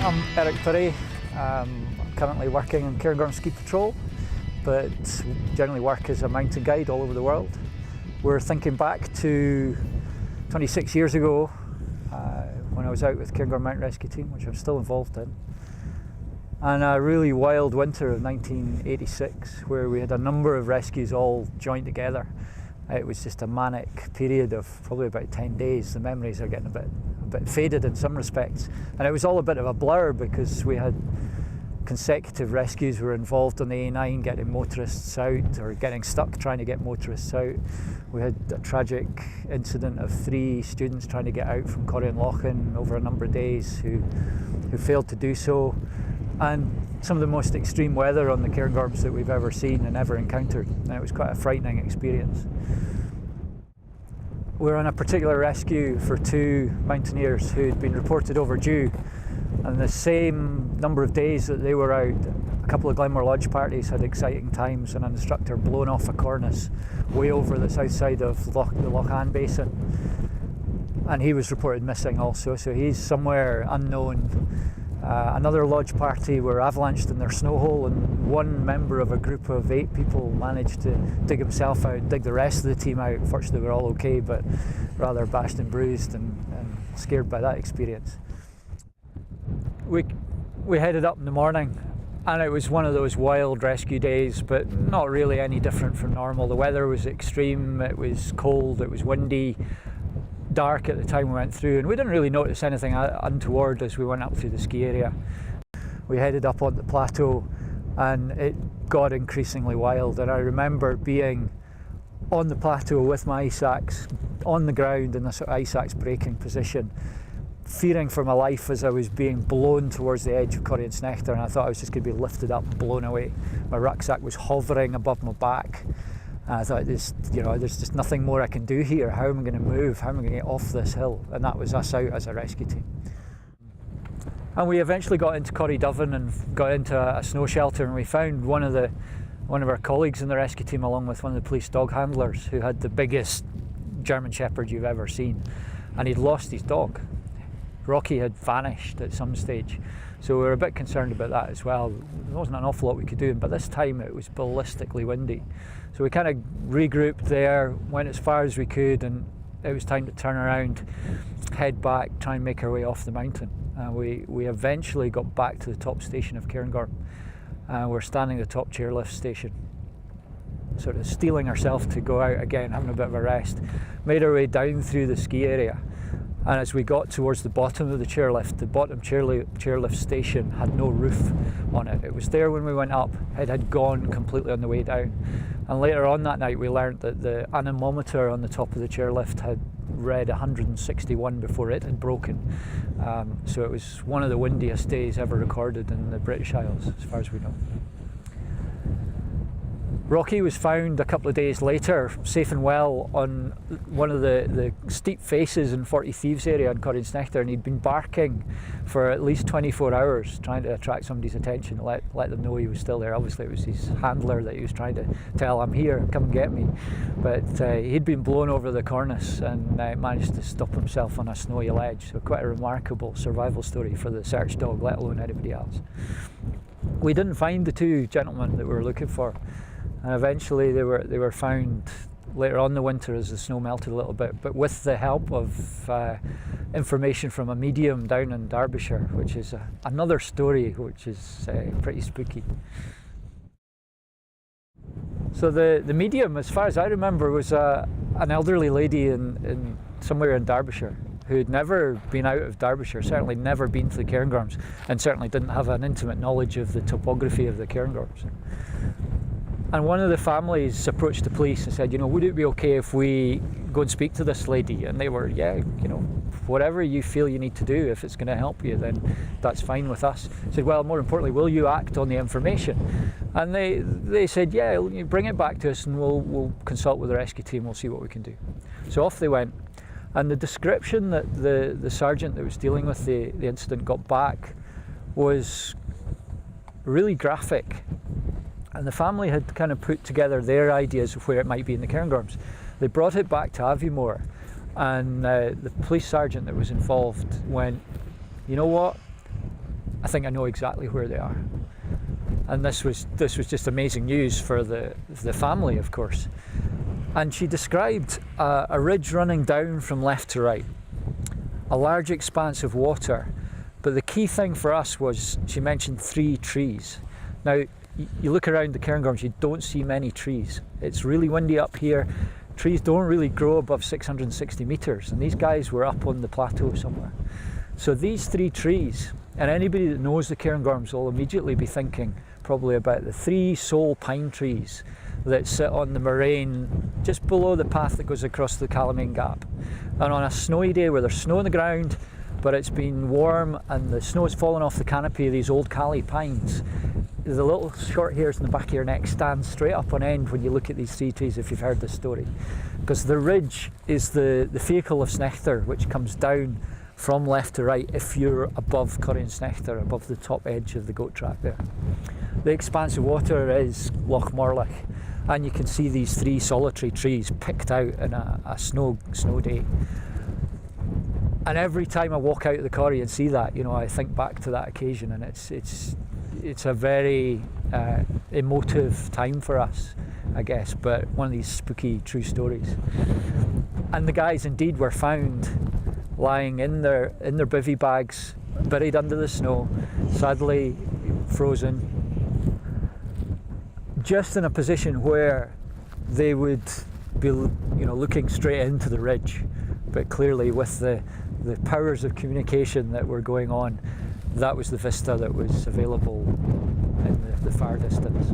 I'm Eric Purry. I'm currently working in Cairngorm Ski Patrol, but generally work as a mountain guide all over the world. We're thinking back to 26 years ago when I was out with Cairngorm Mountain Rescue Team, which I'm still involved in, and a really wild winter of 1986 where we had a number of rescues all joined together. It was just a manic period of probably about 10 days. The memories are getting a bit faded in some respects, and it was all a bit of a blur because we had consecutive rescues. We were involved on the A9 getting motorists out or getting stuck trying to get motorists out. We had a tragic incident of 3 students trying to get out from Corrienlochan over a number of days who failed to do so, and some of the most extreme weather on the Cairngorms that we've ever seen and ever encountered, and it was quite a frightening experience. We were on a particular rescue for 2 mountaineers who had been reported overdue, and the same number of days that they were out, a couple of Glenmore Lodge parties had exciting times and an instructor blown off a cornice way over the south side of the Loch Anne Basin, and he was reported missing also, so he's somewhere unknown. Another lodge party were avalanched in their snow hole, and one member of a group of 8 people managed to dig himself out, dig the rest of the team out. Fortunately, we were all okay, but rather bashed and bruised and scared by that experience. We headed up in the morning, and it was one of those wild rescue days, but not really any different from normal. The weather was extreme, it was cold, it was windy, dark at the time we went through, and we didn't really notice anything untoward as we went up through the ski area. We headed up on the plateau and it got increasingly wild, and I remember being on the plateau with my ice axe on the ground in a sort of ice axe braking position, fearing for my life as I was being blown towards the edge of Corriensnectar, and I thought I was just going to be lifted up and blown away. My rucksack was hovering above my back. I thought, there's just nothing more I can do here. How am I going to move? How am I going to get off this hill? And that was us out as a rescue team. And we eventually got into Corriedovan and got into a snow shelter, and we found one of our colleagues in the rescue team, along with one of the police dog handlers, who had the biggest German Shepherd you've ever seen, and he'd lost his dog. Rocky had vanished at some stage, so we were a bit concerned about that as well. There wasn't an awful lot we could do, but this time it was ballistically windy. So we kind of regrouped there, went as far as we could, and it was time to turn around, head back, try and make our way off the mountain. We eventually got back to the top station of Cairngorm. We're standing at the top chairlift station, sort of steeling ourselves to go out again, having a bit of a rest. Made our way down through the ski area, and as we got towards the bottom of the bottom chairlift station had no roof on it. It was there when we went up. It had gone completely on the way down. And later on that night we learned that the anemometer on the top of the chairlift had read 161 before it had broken. So it was one of the windiest days ever recorded in the British Isles, as far as we know. Rocky was found a couple of days later, safe and well, on one of the steep faces in 40 Thieves area in Corriensnectar, and he'd been barking for at least 24 hours, trying to attract somebody's attention, let them know he was still there. Obviously it was his handler that he was trying to tell, "I'm here, come get me." But he'd been blown over the cornice and managed to stop himself on a snowy ledge, so quite a remarkable survival story for the search dog, let alone anybody else. We didn't find the 2 gentlemen that we were looking for. And eventually they were found later on in the winter as the snow melted a little bit, but with the help of information from a medium down in Derbyshire, which is another story which is pretty spooky. So the medium, as far as I remember, was an elderly lady in somewhere in Derbyshire who had never been out of Derbyshire, certainly never been to the Cairngorms, and certainly didn't have an intimate knowledge of the topography of the Cairngorms. And one of the families approached the police and said, would it be okay if we go and speak to this lady? And they were, yeah, whatever you feel you need to do, if it's going to help you, then that's fine with us. I said, well, more importantly, will you act on the information? And they said, yeah, bring it back to us and we'll consult with the rescue team, we'll see what we can do. So off they went. And the description that the sergeant that was dealing with the incident got back was really graphic. And the family had kind of put together their ideas of where it might be in the Cairngorms. They brought it back to Aviemore, and the police sergeant that was involved went, "You know what? I think I know exactly where they are. And this was just amazing news for the family, of course. And she described a ridge running down from left to right, a large expanse of water. But the key thing for us was she mentioned 3 trees. Now, you look around the Cairngorms, you don't see many trees. It's really windy up here. Trees don't really grow above 660 metres, and these guys were up on the plateau somewhere. So these 3 trees, and anybody that knows the Cairngorms will immediately be thinking probably about the 3 sole pine trees that sit on the moraine just below the path that goes across the Calamine Gap. And on a snowy day where there's snow on the ground, but it's been warm and the snow's fallen off the canopy of these old Cali pines, the little short hairs in the back of your neck stand straight up on end when you look at these 3 trees, if you've heard this story. Because the ridge is the vehicle of Snechter, which comes down from left to right if you're above Corrine Snechter, above the top edge of the goat track there. The expanse of water is Loch Morlich, and you can see these 3 solitary trees picked out in a snow day. And every time I walk out of the corrie and see that, you know, I think back to that occasion, and it's a very emotive time for us, I guess, but one of these spooky true stories. And the guys indeed were found lying in their bivvy bags, buried under the snow, sadly frozen, just in a position where they would be, you know, looking straight into the ridge, but clearly with the powers of communication that were going on, that was the vista that was available in the far distance.